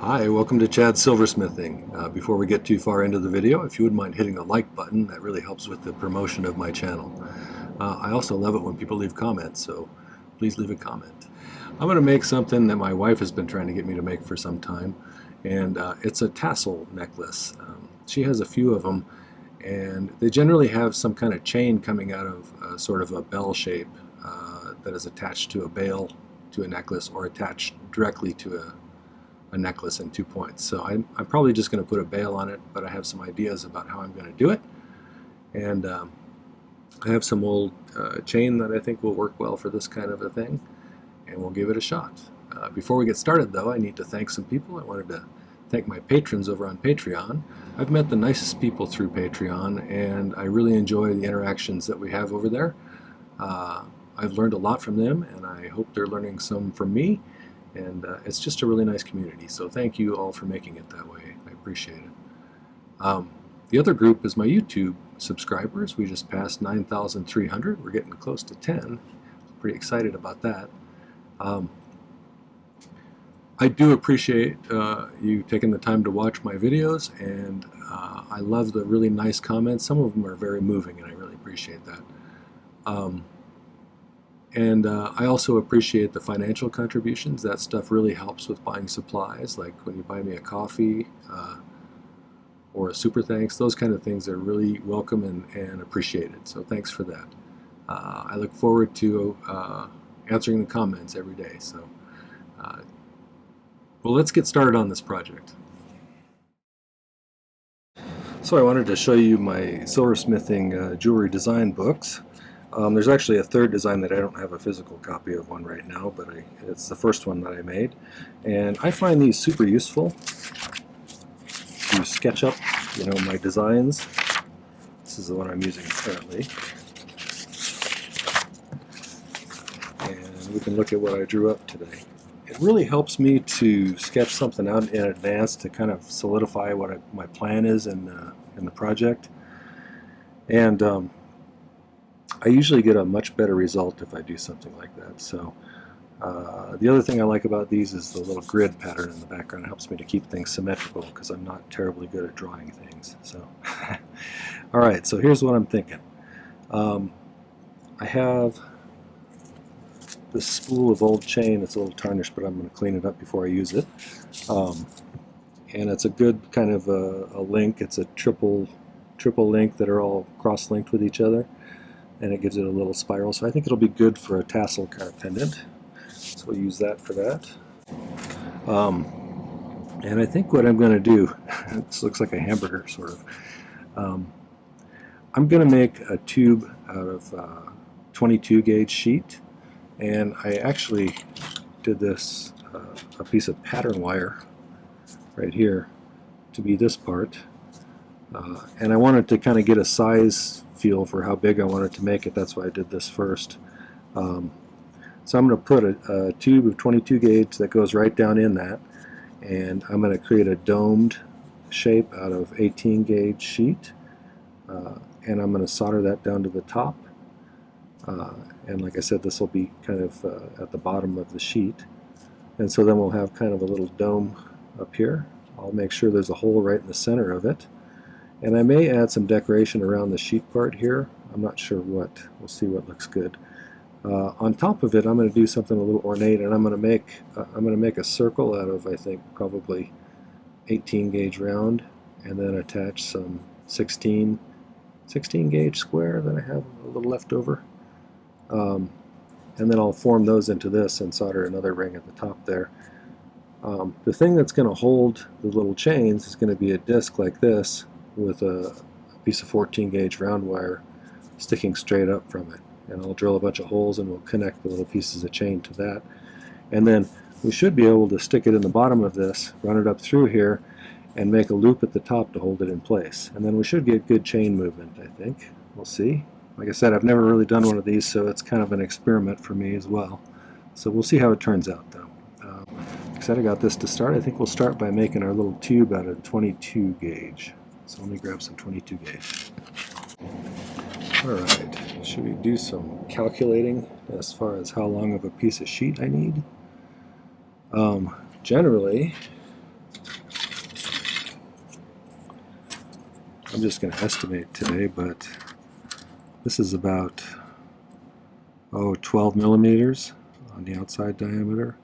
Hi, welcome to Chad's Silversmithing. Before we get too far into the video, if you wouldn't mind hitting the like button, that really helps with the promotion of my channel. I also love it when people leave comments, so please leave a comment. I'm going to make something that my wife has been trying to get me to make for some time, and it's a tassel necklace. She has a few of them, and they generally have some kind of chain coming out of sort of a bell shape that is attached to a bail, to a necklace, or attached directly to a necklace in 2 points. So I'm probably just going to put a bail on it, but I have some ideas about how I'm going to do it. And I have some old chain that I think will work well for this kind of a thing, and we'll give it a shot. Before we get started though, I need to thank some people. I wanted to thank my patrons over on Patreon. I've met the nicest people through Patreon, and I really enjoy the interactions that we have over there. I've learned a lot from them, and I hope they're learning some from me. And it's just a really nice community, so thank you all for making it that way. I appreciate it. The other group is my YouTube subscribers. We just passed 9,300. We're getting close to 10. Pretty excited about that. I do appreciate you taking the time to watch my videos, and I love the really nice comments. Some of them are very moving, and I really appreciate that. And I also appreciate the financial contributions. That stuff really helps with buying supplies, like when you buy me a coffee or a super thanks. Those kind of things are really welcome and appreciated. So thanks for that. I look forward to answering the comments every day. So, well, let's get started on this project. So I wanted to show you my silversmithing jewelry design books. There's actually a third design that I don't have a physical copy of one right now, but it's the first one that I made. And I find these super useful to sketch up, my designs. This is the one I'm using currently. And we can look at what I drew up today. It really helps me to sketch something out in advance to kind of solidify what my plan is in the project. And I usually get a much better result if I do something like that. So the other thing I like about these is the little grid pattern in the background. It helps me to keep things symmetrical because I'm not terribly good at drawing things. So, all right, so here's what I'm thinking. I have this spool of old chain. It's a little tarnished, but I'm going to clean it up before I use it. And it's a good kind of a link. It's a triple link that are all cross-linked with each other, and it gives it a little spiral. So I think it'll be good for a tassel kind of pendant. So we'll use that for that. And I think what I'm going to do, this looks like a hamburger sort of, I'm going to make a tube out of 22 gauge sheet, and I actually did this, a piece of pattern wire right here to be this part, and I wanted to kind of get a size feel for how big I wanted to make it. That's why I did this first. So I'm going to put a tube of 22 gauge that goes right down in that, and I'm going to create a domed shape out of 18 gauge sheet, and I'm going to solder that down to the top, and like I said, this will be kind of at the bottom of the sheet, and so then we'll have kind of a little dome up here. I'll make sure there's a hole right in the center of it. And I may add some decoration around the sheet part here. I'm not sure what. We'll see what looks good. On top of it, I'm going to do something a little ornate, and I'm going to make a circle out of, I think, probably 18 gauge round, and then attach some 16 gauge square that I have a little left over. And then I'll form those into this and solder another ring at the top there. The thing that's going to hold the little chains is going to be a disc like this, with a piece of 14 gauge round wire sticking straight up from it, and I'll drill a bunch of holes and we'll connect the little pieces of chain to that, and then we should be able to stick it in the bottom of this, run it up through here, and make a loop at the top to hold it in place, and then we should get good chain movement. I think we'll see. Like I said, I've never really done one of these, so it's kind of an experiment for me as well, so we'll see how it turns out though. Like I said, I got this to start. I think we'll start by making our little tube out of 22 gauge. So let me grab some 22 gauge. Alright, should we do some calculating as far as how long of a piece of sheet I need? Generally, I'm just going to estimate today, but this is about 12 millimeters on the outside diameter.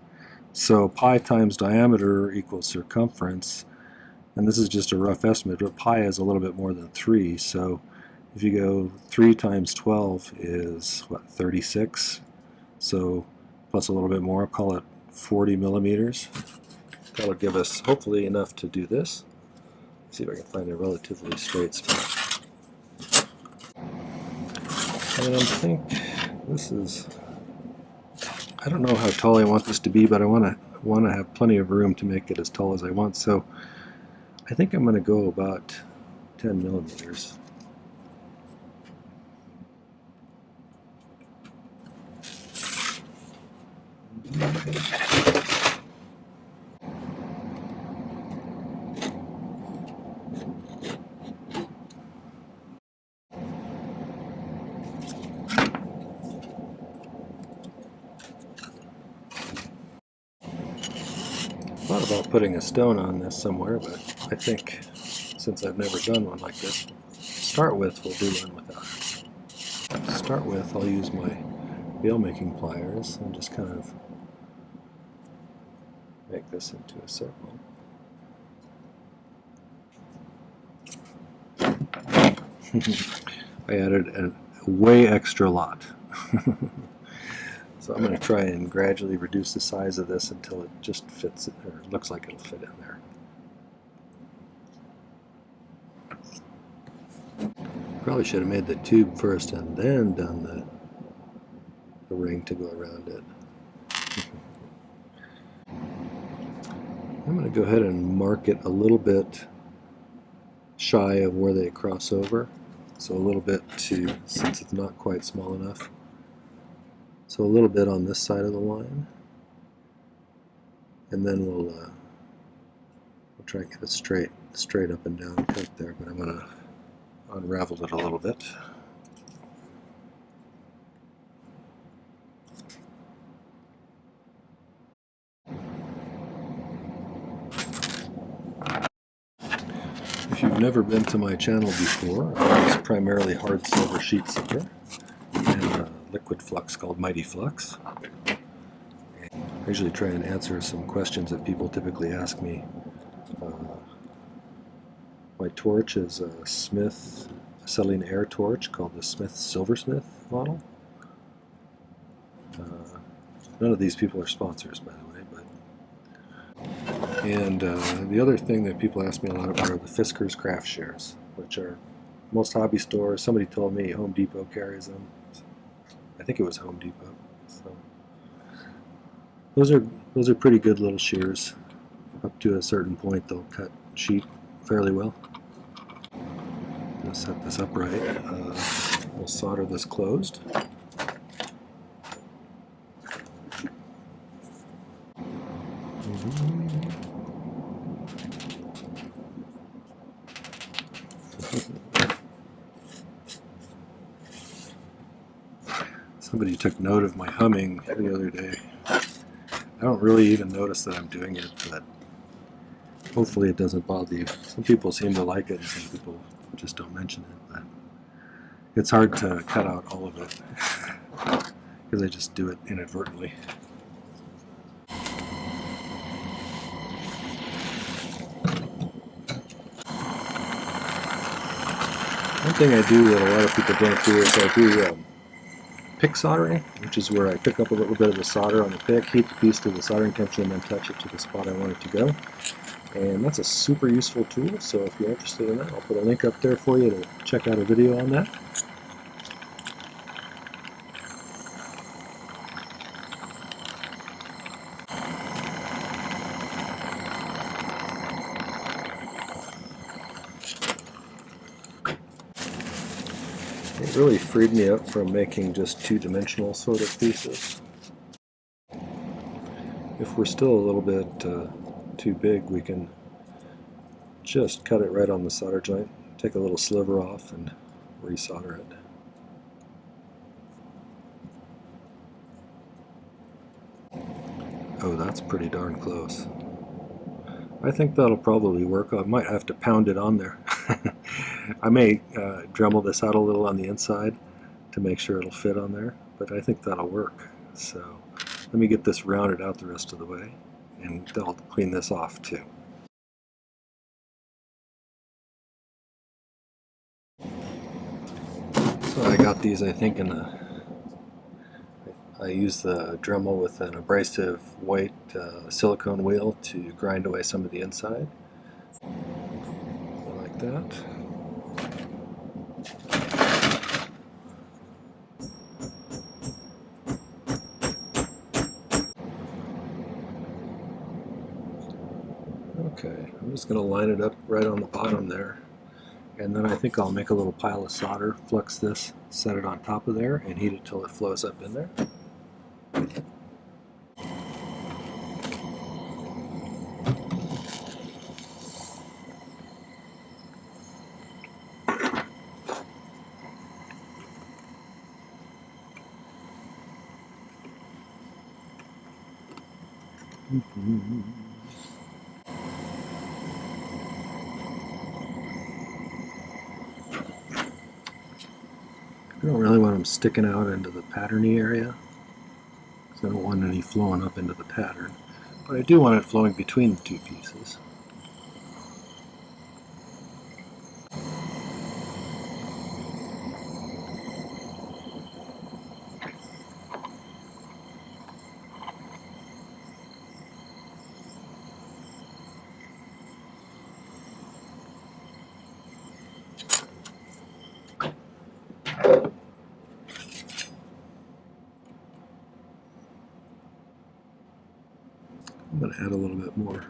So pi times diameter equals circumference, and this is just a rough estimate, but pi is a little bit more than 3, so if you go 3 times 12 is, what, 36? So plus a little bit more, call it 40 millimeters. That'll give us hopefully enough to do this. Let's see if I can find a relatively straight spot. And I think this is, I don't know how tall I want this to be, but I want to have plenty of room to make it as tall as I want, so I think I'm going to go about 10 millimeters. Thought about putting a stone on this somewhere, but I think since I've never done one like this, to start with we'll do one without it. To start with, I'll use my bail making pliers and just kind of make this into a circle. I added a way extra lot. So I'm going to try and gradually reduce the size of this until it just fits, or looks like it'll fit in there. Probably should have made the tube first and then done the ring to go around it. I'm going to go ahead and mark it a little bit shy of where they cross over. So a little bit since it's not quite small enough. So a little bit on this side of the line, and then we'll try and get a straight up and down cut there, but I'm going to unravel it a little bit. If you've never been to my channel before, I use primarily hard silver sheet silver and a liquid flux called My-T-Flux. I usually try and answer some questions that people typically ask me. My torch is a Smith acetylene air torch called the Silversmith model. None of these people are sponsors, by the way. And the other thing that people ask me a lot about are the Fiskars craft shears, which are most hobby stores. Somebody told me Home Depot carries them. I think it was Home Depot. So those are pretty good little shears. Up to a certain point, they'll cut sheet fairly well. I'm going to set this upright. We'll solder this closed. Somebody took note of my humming the other day. I don't really even notice that I'm doing it, but hopefully it doesn't bother you. Some people seem to like it, and some people just don't mention it, but it's hard to cut out all of it because I just do it inadvertently. One thing I do that a lot of people don't do is I do pick soldering, which is where I pick up a little bit of the solder on the pick, heat the piece to the soldering temperature, and then touch it to the spot I want it to go. And that's a super useful tool, so if you're interested in that, I'll put a link up there for you to check out a video on that. It really freed me up from making just two-dimensional sort of pieces. If we're still a little bit too big, we can just cut it right on the solder joint, take a little sliver off, and resolder it. Oh, that's pretty darn close. I think that'll probably work. I might have to pound it on there. I may Dremel this out a little on the inside to make sure it'll fit on there, but I think that'll work. So let me get this rounded out the rest of the way, and then I'll clean this off too. So I got these, I think, I used the Dremel with an abrasive white silicone wheel to grind away some of the inside. Like that. Okay, I'm just going to line it up right on the bottom there. And then I think I'll make a little pile of solder, flux this, set it on top of there, and heat it till it flows up in there. I don't really want them sticking out into the patterny area, because I don't want any flowing up into the pattern. But I do want it flowing between the two pieces. I'm going to add a little bit more.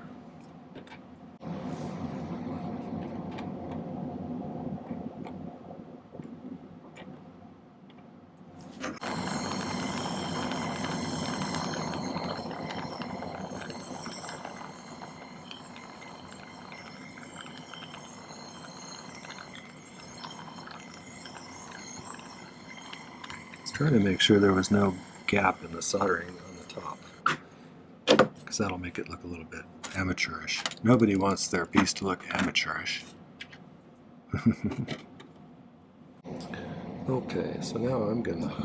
Trying to make sure there was no gap in the soldering on the top, because that'll make it look a little bit amateurish. Nobody wants their piece to look amateurish. Okay, so now I'm going to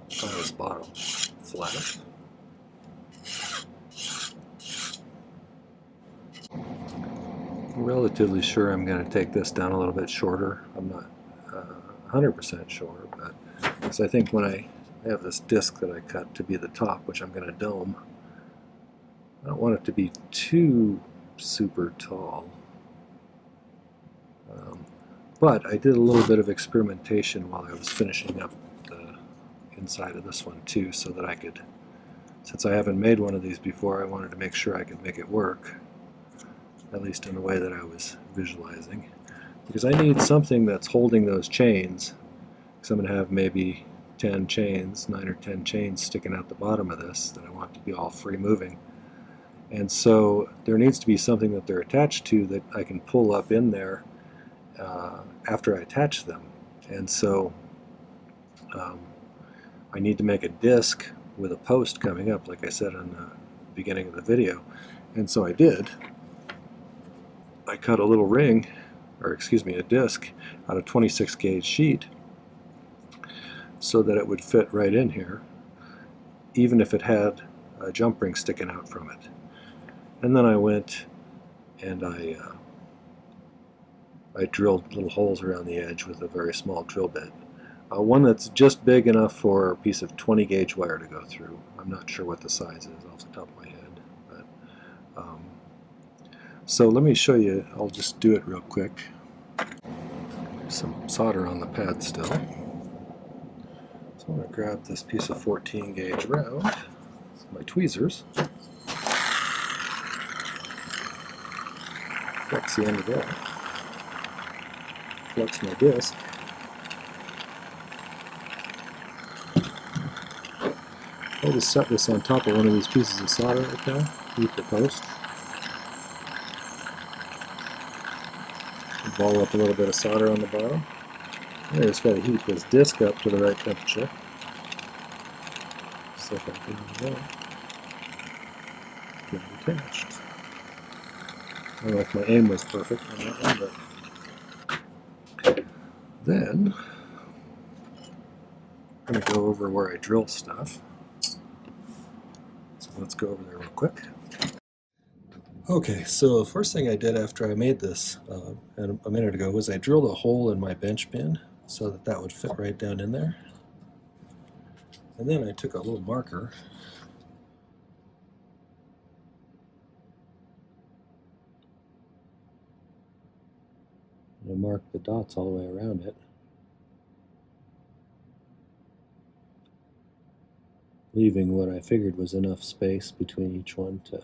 tie this bottom flat. I'm relatively sure I'm going to take this down a little bit shorter. I'm not 100% sure, but because I think when I have this disc that I cut to be the top, which I'm going to dome, I don't want it to be too super tall. But I did a little bit of experimentation while I was finishing up the inside of this one too, so that I could, since I haven't made one of these before, I wanted to make sure I could make it work, at least in the way that I was visualizing. Because I need something that's holding those chains, because I'm going to have maybe 10 chains, 9 or 10 chains sticking out the bottom of this that I want to be all free moving. And so there needs to be something that they're attached to that I can pull up in there after I attach them. And so I need to make a disc with a post coming up, like I said in the beginning of the video. And so I did. I cut a little ring, or excuse me, a disc out of 26 gauge sheet so that it would fit right in here, even if it had a jump ring sticking out from it. And then I went and I drilled little holes around the edge with a very small drill bit. One that's just big enough for a piece of 20 gauge wire to go through. I'm not sure what the size is off the top of my head. But, so let me show you, I'll just do it real quick. There's some solder on the pad still. So I'm going to grab this piece of 14 gauge round, my tweezers, flex the end of that, flex my disc, I'll just set this on top of one of these pieces of solder right now, heat the post, ball up a little bit of solder on the bottom. I just got to heat this disc up to the right temperature. Set that down there. Get it attached. I don't know if my aim was perfect on that one, but then I'm going to go over where I drill stuff. So let's go over there real quick. Okay, so the first thing I did after I made this a minute ago was I drilled a hole in my bench pin so that that would fit right down in there. And then I took a little marker and I marked the dots all the way around it, leaving what I figured was enough space between each one to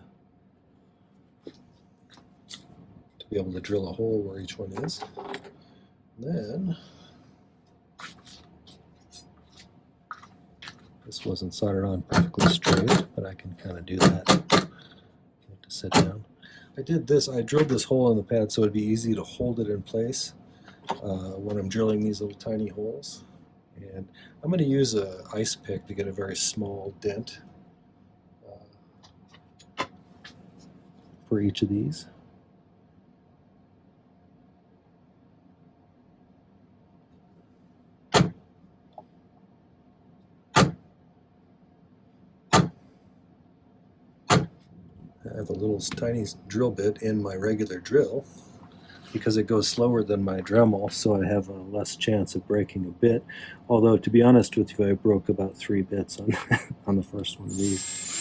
be able to drill a hole where each one is. Then this wasn't soldered on perfectly straight, but I can kind of do that. I have to sit down. I did this, I drilled this hole in the pad so it'd be easy to hold it in place when I'm drilling these little tiny holes. And I'm going to use an ice pick to get a very small dent for each of these. I have a little tiny drill bit in my regular drill because it goes slower than my Dremel, so I have a less chance of breaking a bit. Although, to be honest with you, I broke about 3 bits on, on the first one of these.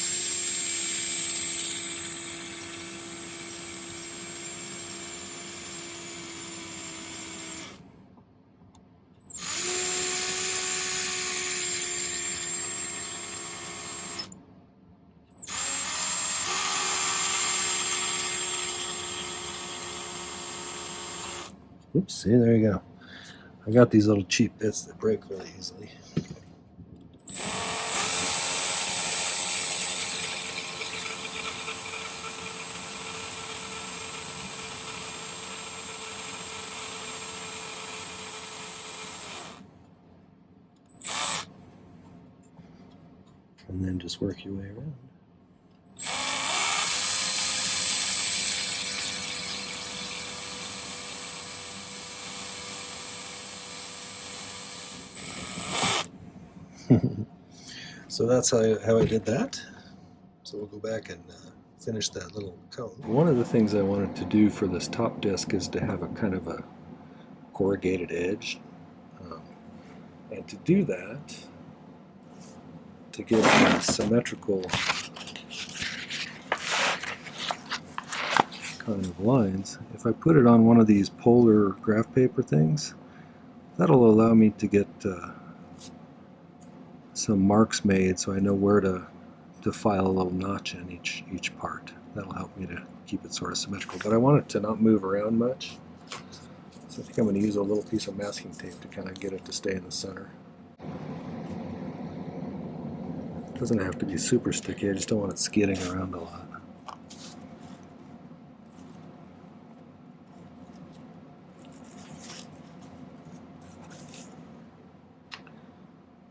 Oops, see, there you go. I got these little cheap bits that break really easily. And then just work your way around. So that's how I did that. So we'll go back and finish that little cone. One of the things I wanted to do for this top disc is to have a kind of a corrugated edge. And to do that, to get symmetrical kind of lines, if I put it on one of these polar graph paper things, that'll allow me to get some marks made so I know where to file a little notch in each part. That'll help me to keep it sort of symmetrical. But I want it to not move around much, so I think I'm going to use a little piece of masking tape to kind of get it to stay in the center. It doesn't have to be super sticky, I just don't want it skidding around a lot.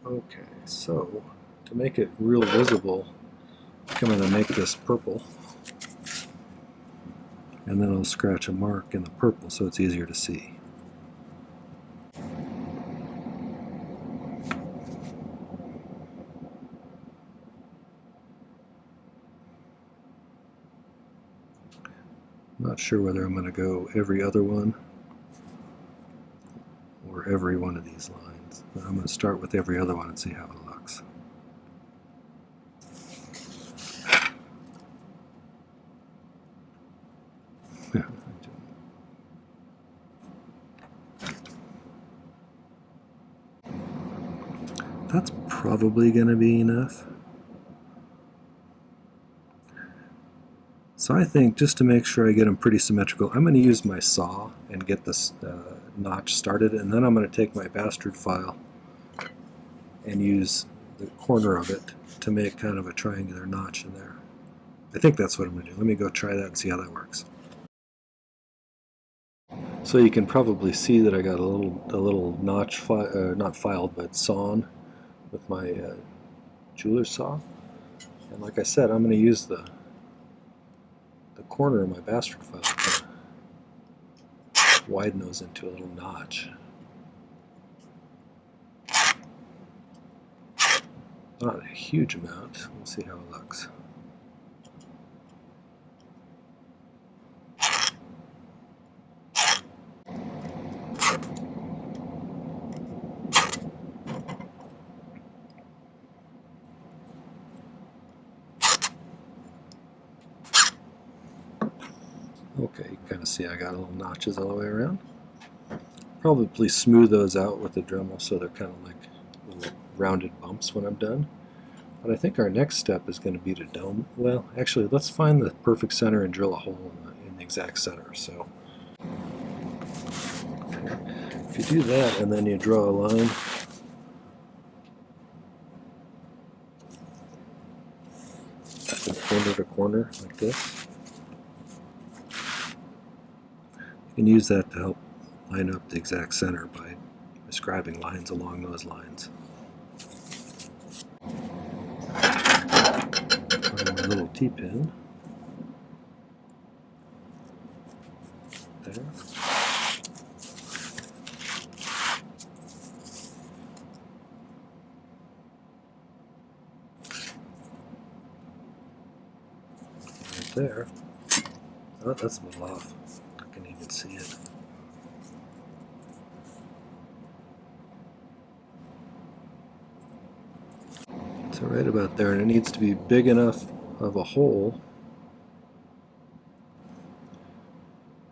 Okay, so to make it real visible, I'm going to make this purple, and then I'll scratch a mark in the purple so it's easier to see. Not sure whether I'm going to go every other one or every one of these lines, but I'm going to start with every other one and see how it looks. That's probably going to be enough. So I think just to make sure I get them pretty symmetrical, I'm going to use my saw and get this notch started, and then I'm going to take my bastard file and use the corner of it to make kind of a triangular notch in there. I think that's what I'm going to do. Let me go try that and see how that works. So you can probably see that I got a little notch, not filed, but sawn with my jeweler's saw. And like I said, I'm going to use the corner of my bastard file to widen those into a little notch. Not a huge amount. We'll see how it looks. Okay, you can kind of see I got little notches all the way around. Probably smooth those out with the Dremel so they're kind of like little rounded bumps when I'm done. But I think our next step is going to be to dome. Well, actually, let's find the perfect center and drill a hole in the exact center. So if you do that and then you draw a line from corner to corner like this, you can use that to help line up the exact center by describing lines along those lines. Find my little T-pin there. Right there. Oh, that's a little off. I can even see it. So right about there, and it needs to be big enough of a hole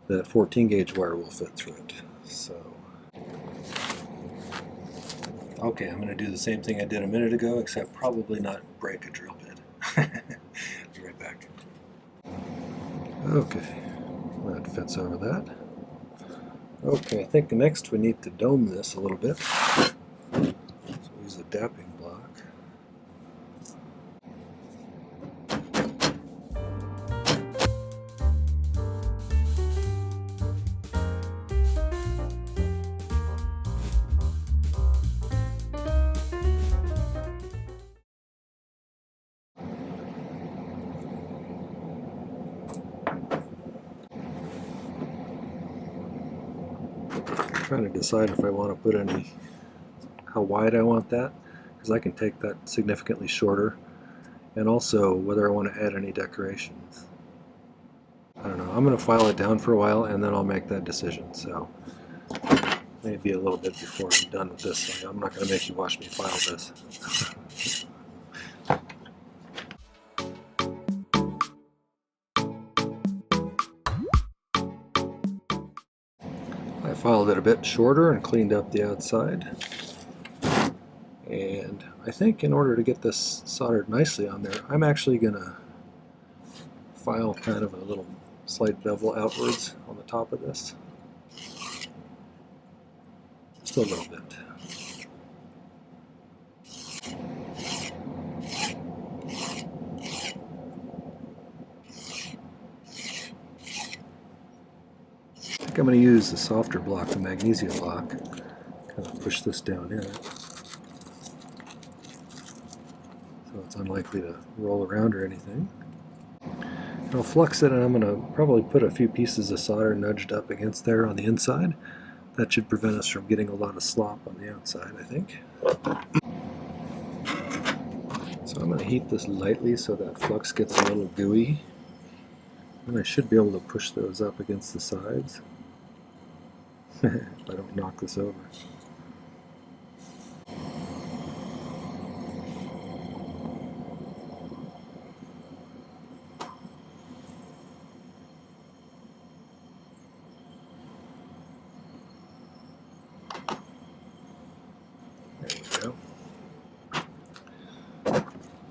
that 14 gauge wire will fit through it. So, okay, I'm going to do the same thing I did a minute ago, except probably not break a drill bit. Be right back. Okay, that fits over that. Okay, I think next we need to dome this a little bit. So we'll use a dapping block. Trying to decide if I want to put how wide I want that, because I can take that significantly shorter, and also whether I want to add any decorations. I don't know. I'm going to file it down for a while and then I'll make that decision. So maybe a little bit before I'm done with this thing. I'm not going to make you watch me file this. I filed it a bit shorter and cleaned up the outside. And I think in order to get this soldered nicely on there, I'm actually going to file kind of a little slight bevel outwards on the top of this. Just a little bit. I think I'm going to use the softer block, the magnesia block. Kind of push this down in. So it's unlikely to roll around or anything. And I'll flux it, and I'm going to probably put a few pieces of solder nudged up against there on the inside. That should prevent us from getting a lot of slop on the outside, I think. So I'm going to heat this lightly so that flux gets a little gooey. And I should be able to push those up against the sides if I don't knock this over.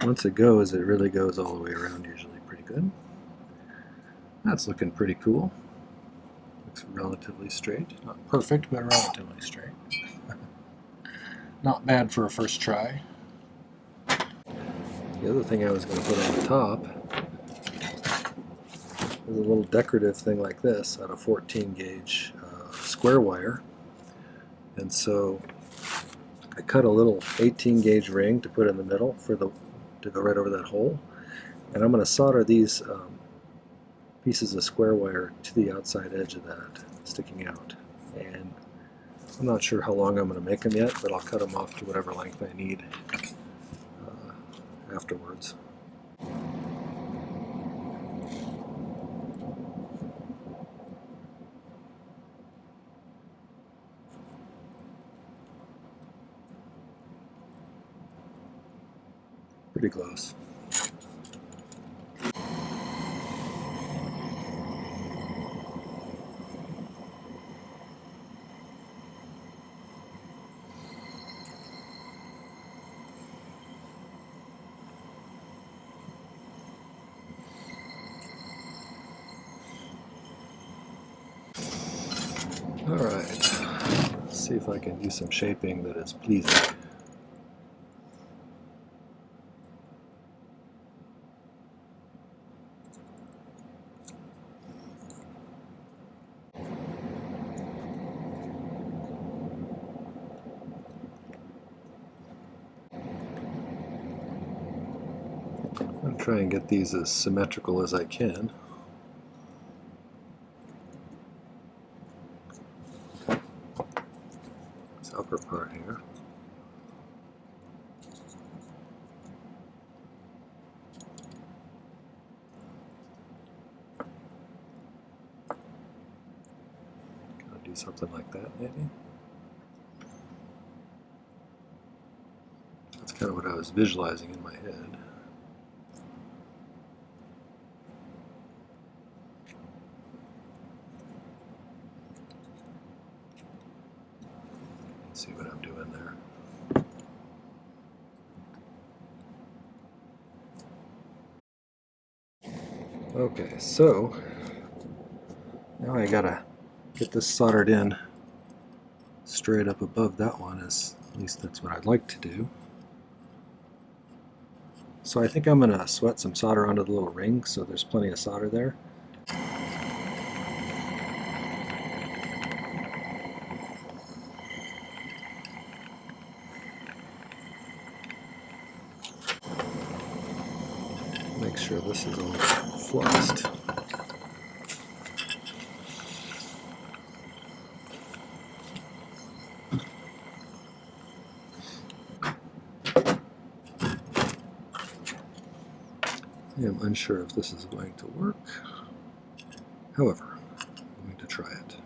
Once it goes, it really goes all the way around, usually pretty good. That's looking pretty cool. Looks relatively straight. Not perfect, but relatively straight. Not bad for a first try. The other thing I was going to put on the top is a little decorative thing like this out of 14 gauge square wire. And so I cut a little 18 gauge ring to put in the middle to go right over that hole, and I'm going to solder these pieces of square wire to the outside edge of that, sticking out. and I'm not sure how long I'm going to make them yet, but I'll cut them off to whatever length I need afterwards. Pretty close. Alright, let's see if I can do some shaping that is pleasing. I'm going to try and get these as symmetrical as I can. This upper part here. Gonna do something like that maybe. That's kind of what I was visualizing in my head. See what I'm doing there. Okay, so now I gotta get this soldered in straight up above that one, at least that's what I'd like to do. So I think I'm gonna sweat some solder onto the little ring so there's plenty of solder there. Make sure this is all fluxed. I am unsure if this is going to work. However, I'm going to try it.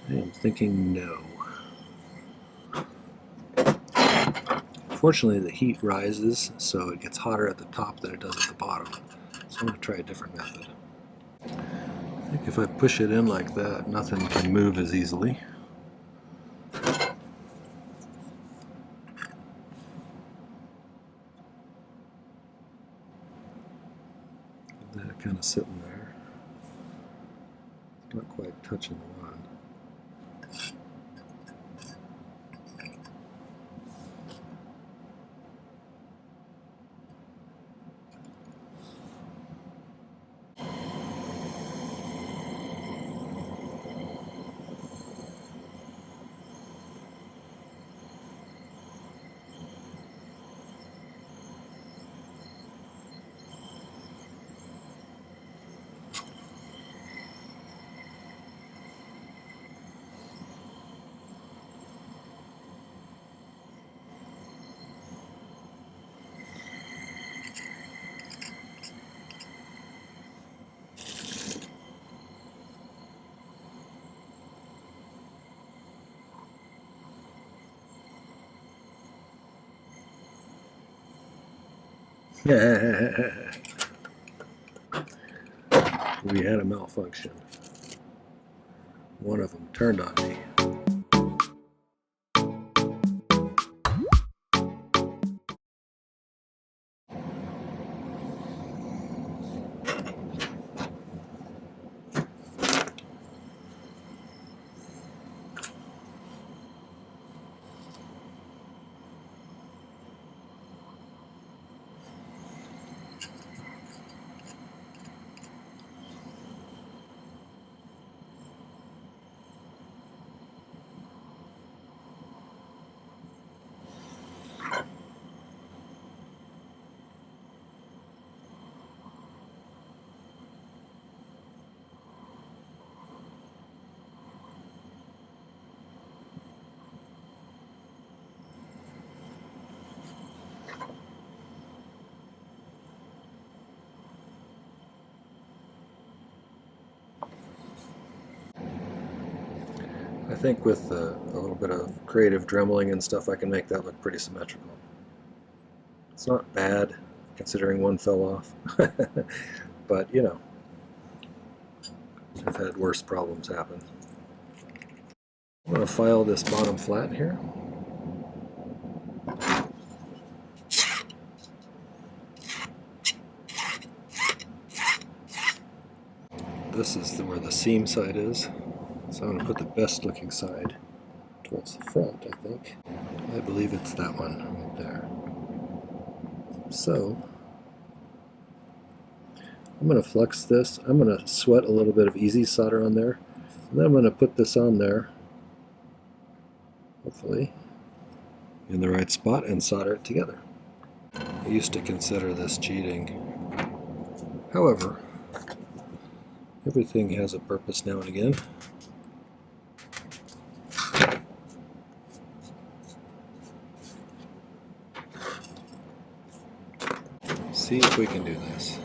I am thinking no. Fortunately, the heat rises, so it gets hotter at the top than it does at the bottom. So I'm going to try a different method. I think if I push it in like that, nothing can move as easily. That kind of sitting there. It's not quite touching the wand. We had a malfunction. One of them turned on me. I think with a little bit of creative dremeling and stuff, I can make that look pretty symmetrical. It's not bad, considering one fell off. But, you know, I've had worse problems happen. I'm going to file this bottom flat here. This is where the seam side is. So I'm going to put the best looking side towards the front, I think. I believe it's that one right there. So I'm going to flux this. I'm going to sweat a little bit of easy solder on there. And then I'm going to put this on there, hopefully in the right spot, and solder it together. I used to consider this cheating. However, everything has a purpose now and again. See if we can do this.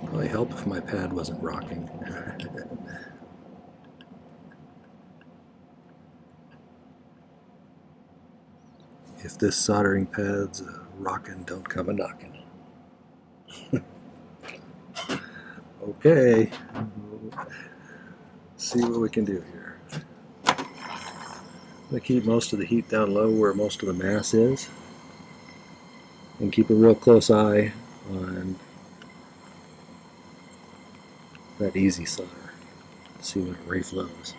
Probably help if my pad wasn't rocking. If this soldering pad's rocking, don't come a knocking. Okay, see what we can do here. I'm going to keep most of the heat down low where most of the mass is, and keep a real close eye on that easy solder. See when it reflows.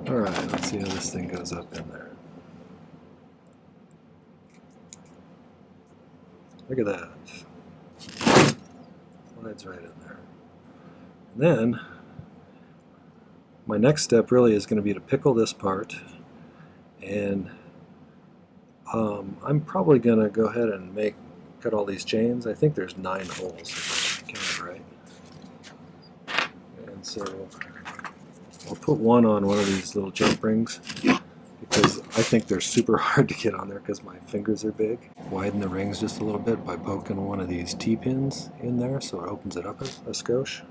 Alright, let's see how this thing goes up in there. Look at that. Slides right in there. And then, my next step really is going to be to pickle this part, and I'm probably going to go ahead and cut all these chains. I think there's 9 holes, if I count it right. And so I'll put one on one of these little jump rings, because I think they're super hard to get on there because my fingers are big. Widen the rings just a little bit by poking one of these T-pins in there so it opens it up a skosh.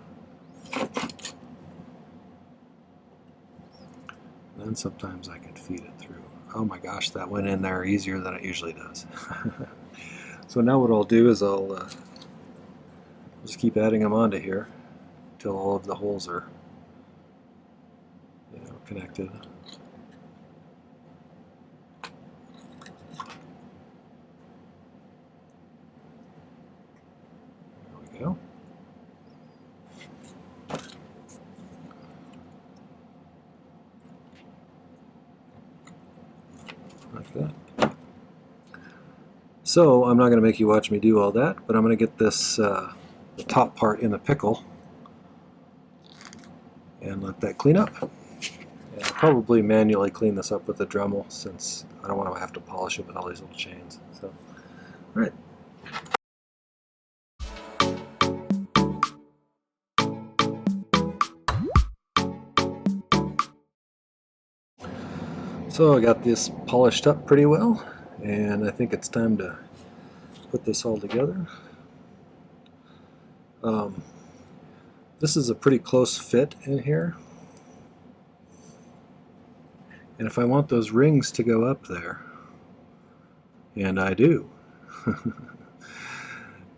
And then sometimes I can feed it through. Oh my gosh, that went in there easier than it usually does. So now what I'll do is I'll just keep adding them onto here until all of the holes are, you know, connected. There we go. Like that. So I'm not going to make you watch me do all that, but I'm going to get this the top part in the pickle and let that clean up. And I'll probably manually clean this up with a Dremel, since I don't want to have to polish it with all these little chains. So, all right. So I got this polished up pretty well, and I think it's time to put this all together. This is a pretty close fit in here, and if I want those rings to go up there, and I do,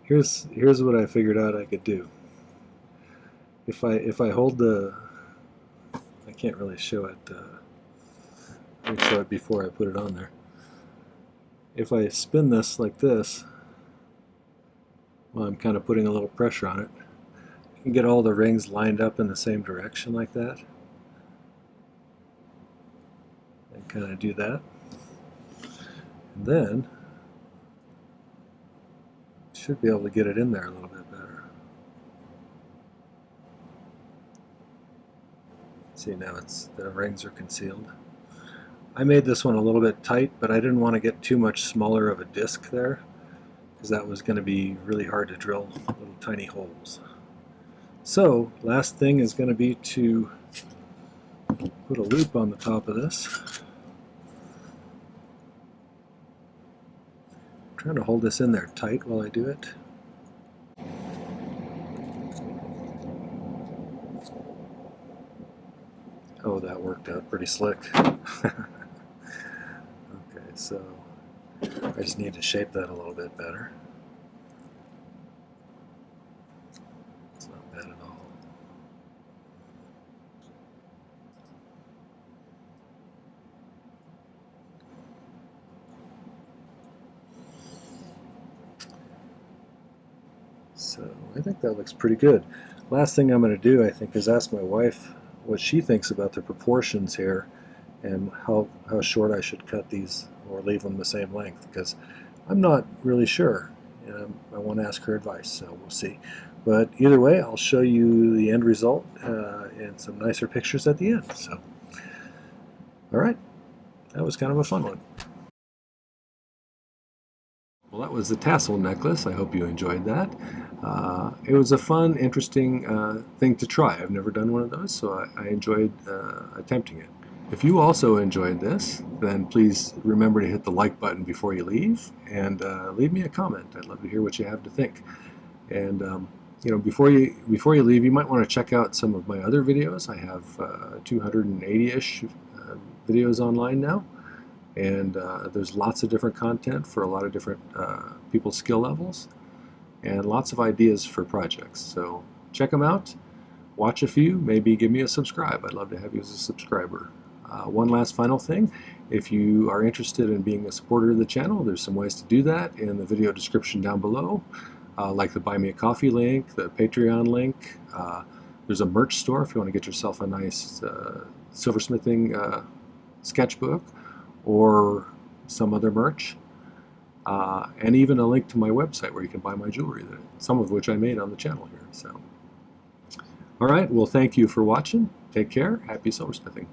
here's what I figured out I could do. If I hold the, I can't really show it. Let me show it before I put it on there. If I spin this like this, well, I'm kind of putting a little pressure on it. You can get all the rings lined up in the same direction like that. And kind of do that. And then you should be able to get it in there a little bit better. See, now the rings are concealed. I made this one a little bit tight, but I didn't want to get too much smaller of a disc there, because that was going to be really hard to drill little tiny holes. So, last thing is going to be to put a loop on the top of this. I'm trying to hold this in there tight while I do it. Oh, that worked out pretty slick. Okay, so I just need to shape that a little bit better. It's not bad at all. So I think that looks pretty good. Last thing I'm going to do, I think, is ask my wife what she thinks about the proportions here and how short I should cut these or leave them the same length, because I'm not really sure, and I want to ask her advice, so we'll see. But either way, I'll show you the end result and some nicer pictures at the end. So, all right, that was kind of a fun one. Well, that was the tassel necklace. I hope you enjoyed that. It was a fun, interesting thing to try. I've never done one of those, so I enjoyed attempting it. If you also enjoyed this, then please remember to hit the like button before you leave, and leave me a comment. I'd love to hear what you have to think. And you know, before you leave, you might want to check out some of my other videos. I have 280-ish videos online now. And there's lots of different content for a lot of different people's skill levels, and lots of ideas for projects. So check them out, watch a few, maybe give me a subscribe. I'd love to have you as a subscriber. One last final thing, if you are interested in being a supporter of the channel, there's some ways to do that in the video description down below, like the Buy Me a Coffee link, the Patreon link. There's a merch store if you want to get yourself a nice silversmithing sketchbook, or some other merch, and even a link to my website where you can buy my jewelry, some of which I made on the channel here. So, all right, well, thank you for watching. Take care. Happy silversmithing.